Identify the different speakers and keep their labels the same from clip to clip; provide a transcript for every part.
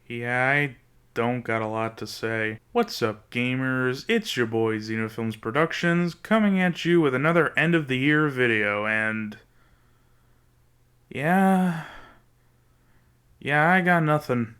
Speaker 1: Yeah, I don't got a lot to say. What's up, gamers? It's your boy Xenofilms Productions coming at you with another end of the year video, and yeah, I got nothing.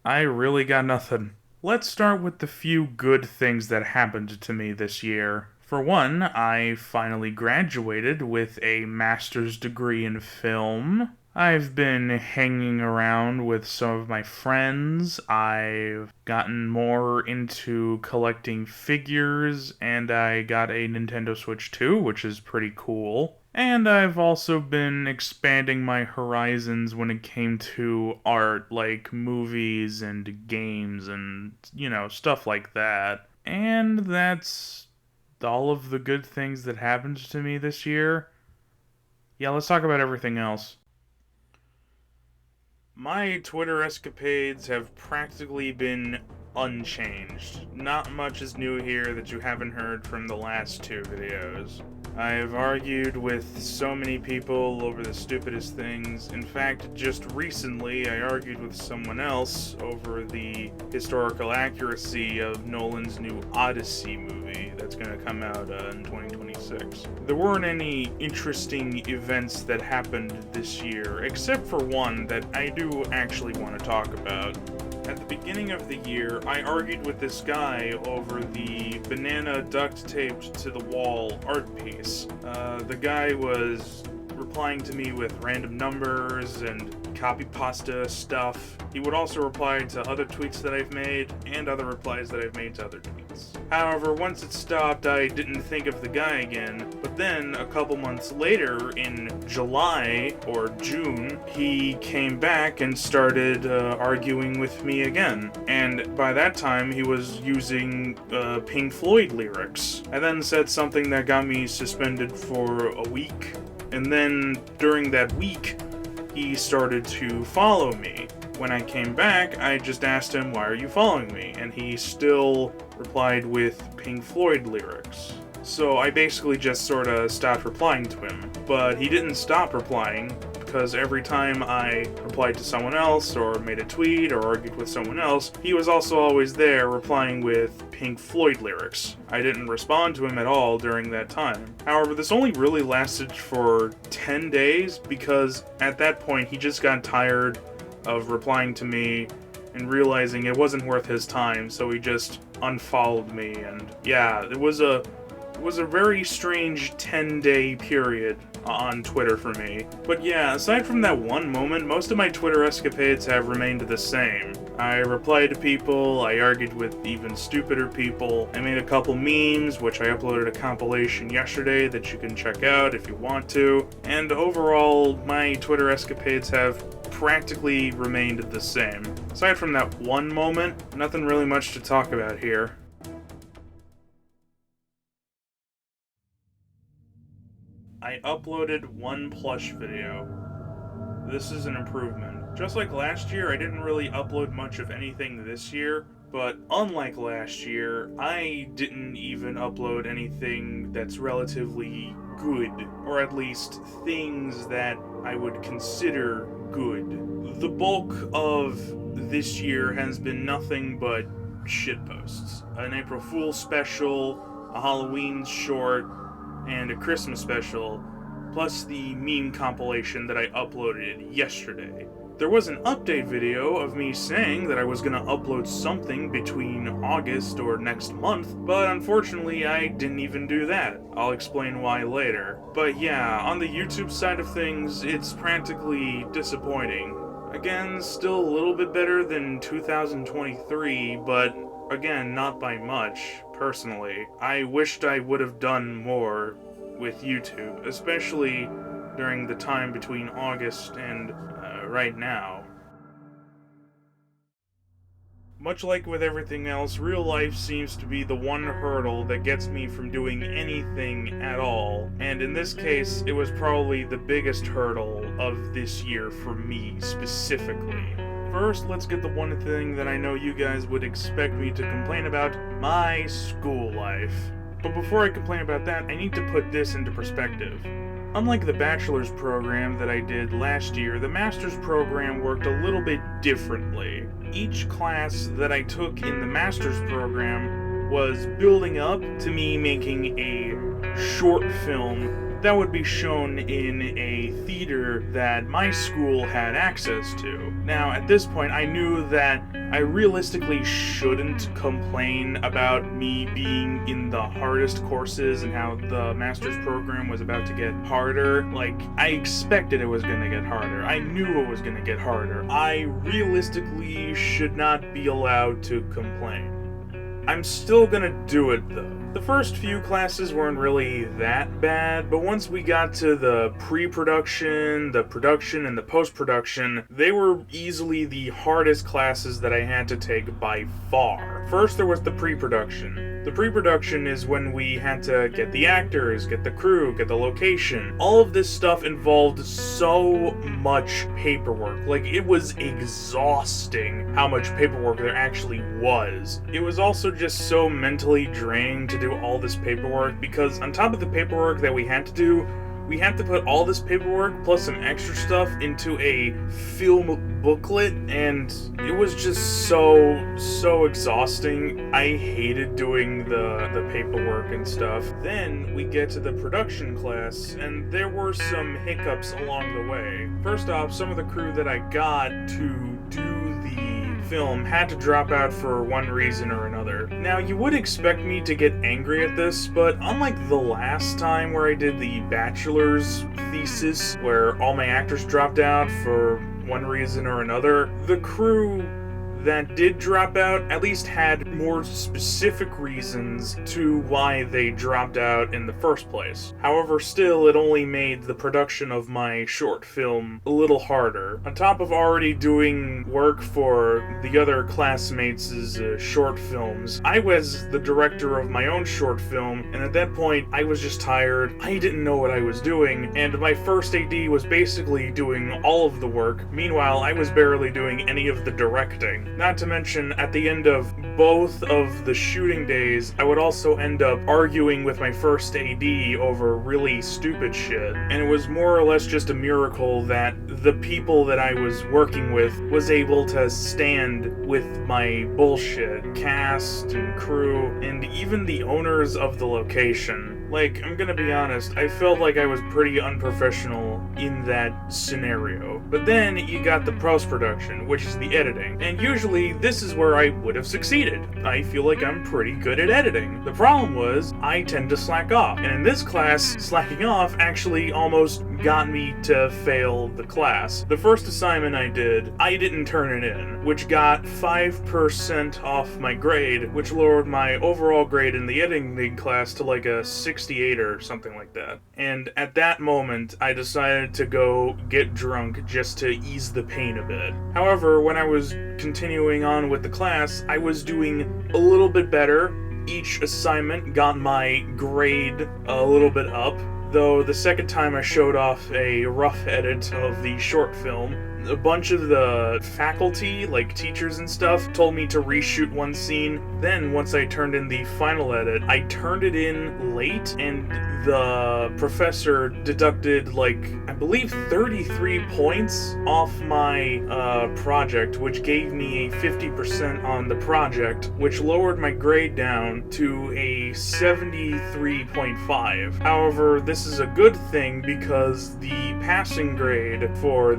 Speaker 1: I really got nothing. Let's start with the few good things that happened to me this year. For one, I finally graduated with a master's degree in film. I've been hanging around with some of my friends. I've gotten more into collecting figures, and I got a Nintendo Switch 2, which is pretty cool. And I've also been expanding my horizons when it came to art, like movies and games and, stuff like that. And that's all of the good things that happened to me this year. Yeah, let's talk about everything else. My Twitter escapades have practically been unchanged. Not much is new here that you haven't heard from the last two videos. I've argued with so many people over the stupidest things. In fact, just recently I argued with someone else over the historical accuracy of Nolan's new Odyssey movie that's going to come out in 2026. There weren't any interesting events that happened this year, except for one that I do actually want to talk about. At the beginning of the year, I argued with this guy over the banana duct taped to the wall art piece. The guy was replying to me with random numbers and copy pasta stuff. He would also reply to other tweets that I've made and other replies that I've made to other tweets. However, once it stopped, I didn't think of the guy again. But then, a couple months later, in July or June, he came back and started arguing with me again. And by that time, he was using Pink Floyd lyrics. I then said something that got me suspended for a week. And then, during that week, he started to follow me. When I came back, I just asked him, "Why are you following me?" And he still replied with Pink Floyd lyrics. So I basically just sort of stopped replying to him. But he didn't stop replying, because every time I replied to someone else, or made a tweet, or argued with someone else, he was also always there replying with Pink Floyd lyrics. I didn't respond to him at all during that time. However, this only really lasted for 10 days, because at that point he just got tired of replying to me and realizing it wasn't worth his time, so he just unfollowed me. And yeah, it was a very strange 10-day period on Twitter for me. But yeah, aside from that one moment, most of my Twitter escapades have remained the same. I replied to people, I argued with even stupider people, I made a couple memes, which I uploaded a compilation yesterday that you can check out if you want to, and overall, my Twitter escapades have practically remained the same. Aside from that one moment, nothing really much to talk about here. I uploaded one plush video. This is an improvement. Just like last year, I didn't really upload much of anything this year, but unlike last year, I didn't even upload anything that's relatively good, or at least things that I would consider good. The bulk of this year has been nothing but shitposts. An April Fool's special, a Halloween short, and a Christmas special, plus the meme compilation that I uploaded yesterday. There was an update video of me saying that I was gonna upload something between August or next month, but unfortunately I didn't even do that. I'll explain why later. But yeah, on the YouTube side of things, it's practically disappointing. Again, still a little bit better than 2023, but again, not by much, personally. I wished I would have done more with YouTube, especially during the time between August and right now. Much like with everything else, real life seems to be the one hurdle that gets me from doing anything at all, and in this case, it was probably the biggest hurdle of this year for me specifically. First, let's get the one thing that I know you guys would expect me to complain about, my school life. But before I complain about that, I need to put this into perspective. Unlike the bachelor's program that I did last year, the master's program worked a little bit differently. Each class that I took in the master's program was building up to me making a short film that would be shown in a theater that my school had access to. Now, at this point, I knew that I realistically shouldn't complain about me being in the hardest courses and how the master's program was about to get harder. Like, I expected it was gonna get harder. I knew it was gonna get harder. I realistically should not be allowed to complain. I'm still gonna do it though. The first few classes weren't really that bad, but once we got to the pre-production, the production, and the post-production, they were easily the hardest classes that I had to take by far. First, there was the pre-production. The pre-production is when we had to get the actors, get the crew, get the location. All of this stuff involved so much paperwork. Like, it was exhausting how much paperwork there actually was. It was also just so mentally draining to do all this paperwork, because on top of the paperwork that we had to do, we had to put all this paperwork plus some extra stuff into a film booklet, and it was just so exhausting. I hated doing the paperwork and stuff. Then we get to the production class, and there were some hiccups along the way. First off, some of the crew that I got to do the film had to drop out for one reason or another. Now, you would expect me to get angry at this, but unlike the last time where I did the bachelor's thesis, where all my actors dropped out for one reason or another, the crew that did drop out at least had more specific reasons to why they dropped out in the first place. However, still, it only made the production of my short film a little harder. On top of already doing work for the other classmates' short films, I was the director of my own short film, and at that point, I was just tired. I didn't know what I was doing, and my first AD was basically doing all of the work. Meanwhile, I was barely doing any of the directing. Not to mention, at the end of both of the shooting days, I would also end up arguing with my first AD over really stupid shit. And it was more or less just a miracle that the people that I was working with was able to stand with my bullshit. Cast and crew, and even the owners of the location. Like, I'm gonna be honest, I felt like I was pretty unprofessional in that scenario. But then you got the post-production, which is the editing. And usually, this is where I would have succeeded. I feel like I'm pretty good at editing. The problem was, I tend to slack off. And in this class, slacking off actually almost got me to fail the class. The first assignment I did, I didn't turn it in, which got 5% off my grade, which lowered my overall grade in the editing class to like a 68 or something like that. And at that moment, I decided to go get drunk just to ease the pain a bit. However, when I was continuing on with the class, I was doing a little bit better. Each assignment got my grade a little bit up, though the second time I showed off a rough edit of the short film, a bunch of the faculty, like teachers and stuff, told me to reshoot one scene. Then, once I turned in the final edit, I turned it in late, and the professor deducted, like, I believe 33 points off my project, which gave me a 50% on the project, which lowered my grade down to a 73.5. However, this is a good thing because the passing grade for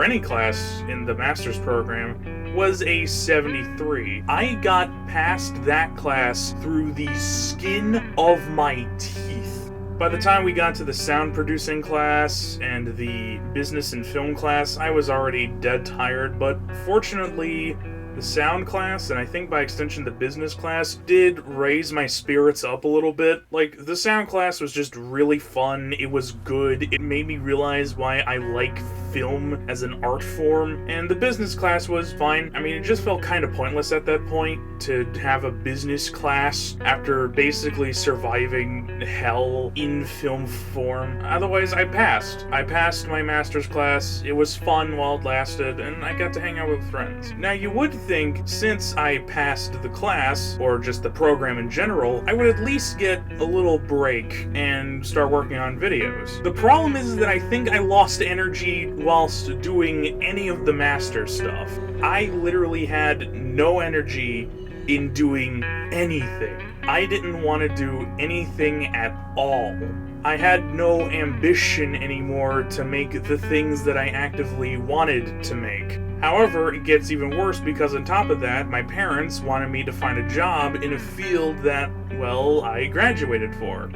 Speaker 1: any class in the master's program was a 73. I got past that class through the skin of my teeth. By the time we got to the sound producing class and the business and film class, I was already dead tired, but fortunately, the sound class, and I think by extension the business class, did raise my spirits up a little bit. Like, the sound class was just really fun, it was good, it made me realize why I like film as an art form, and the business class was fine. I mean, it just felt kind of pointless at that point to have a business class after basically surviving hell in film form. Otherwise, I passed. I passed my master's class, it was fun while it lasted, and I got to hang out with friends. Now, you would think since I passed the class, or just the program in general, I would at least get a little break and start working on videos. The problem is that I think I lost energy whilst doing any of the master stuff. I literally had no energy in doing anything. I didn't want to do anything at all. I had no ambition anymore to make the things that I actively wanted to make. However, it gets even worse because on top of that, my parents wanted me to find a job in a field that, well, I graduated for.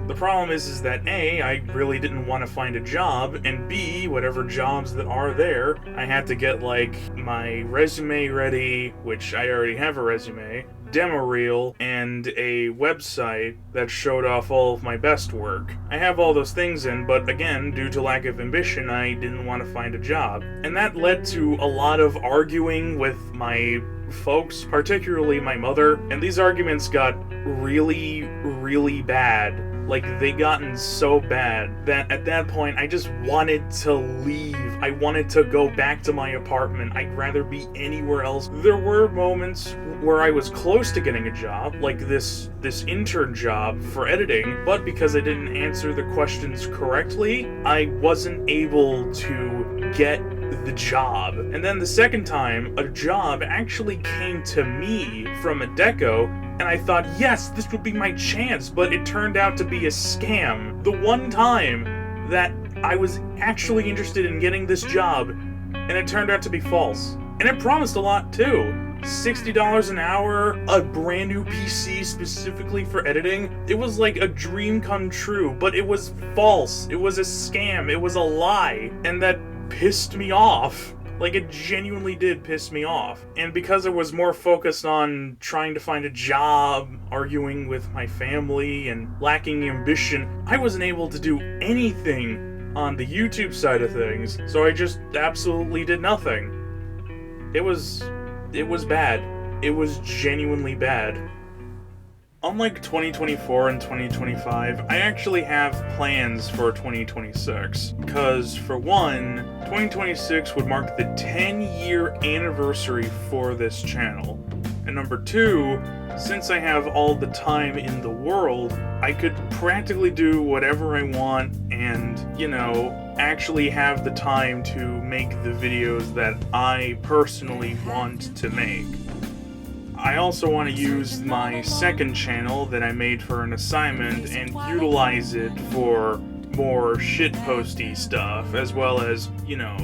Speaker 1: The problem is that A, I really didn't want to find a job, and B, whatever jobs that are there, I had to get, like, my resume ready, which I already have a resume, demo reel, and a website that showed off all of my best work. I have all those things in, but again, due to lack of ambition, I didn't want to find a job. And that led to a lot of arguing with my folks, particularly my mother, and these arguments got really, really bad. Like, they gotten so bad that at that point I just wanted to leave. I wanted to go back to my apartment. I'd rather be anywhere else. There were moments where I was close to getting a job, like this intern job for editing, but because I didn't answer the questions correctly, I wasn't able to get the job. And then the second time, a job actually came to me from a deco, and I thought, yes, this would be my chance, but it turned out to be a scam. The one time that I was actually interested in getting this job, and it turned out to be false. And it promised a lot too. $60 an hour, a brand new PC specifically for editing. It was like a dream come true, but it was false. It was a scam. It was a lie. And that pissed me off. Like, it genuinely did piss me off. And because I was more focused on trying to find a job, arguing with my family, and lacking ambition, I wasn't able to do anything on the YouTube side of things, so I just absolutely did nothing. It was bad. It was genuinely bad. Unlike 2024 and 2025, I actually have plans for 2026. Because, for one, 2026 would mark the 10-year anniversary for this channel. And number two, since I have all the time in the world, I could practically do whatever I want and, actually have the time to make the videos that I personally want to make. I also want to use my second channel that I made for an assignment and utilize it for more shitposty stuff, as well as,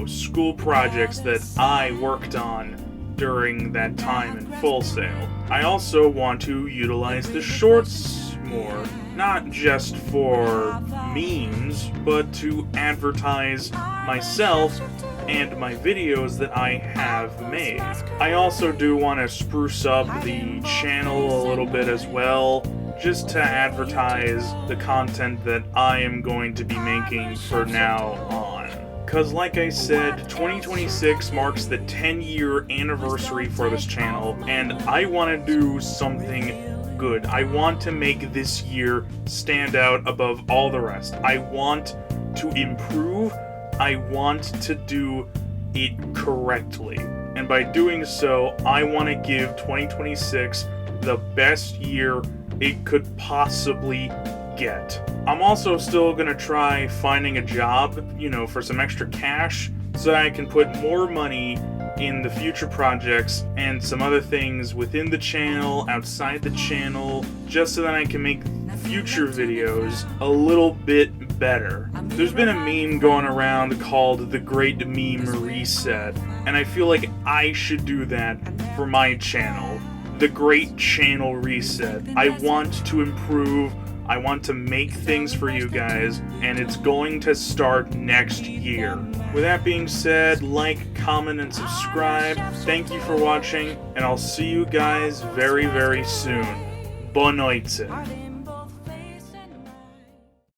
Speaker 1: school projects that I worked on during that time in Full Sail. I also want to utilize the shorts more, not just for memes, but to advertise myself and my videos that I have made. I also do want to spruce up the channel a little bit as well, just to advertise the content that I am going to be making from now on. Because like I said, 2026 marks the 10-year anniversary for this channel, and I want to do something good. I want to make this year stand out above all the rest. I want to improve. I want to do it correctly. And by doing so, I want to give 2026 the best year it could possibly get. I'm also still going to try finding a job, for some extra cash, so that I can put more money in the future projects and some other things within the channel, outside the channel, just so that I can make future videos a little bit better. There's been a meme going around called the Great Meme Reset, and I feel like I should do that for my channel. The Great Channel Reset. I want to improve. I want to make things for you guys, and it's going to start next year. With that being said, like, comment, and subscribe. Thank you for watching, and I'll see you guys very, very soon. Boa noite.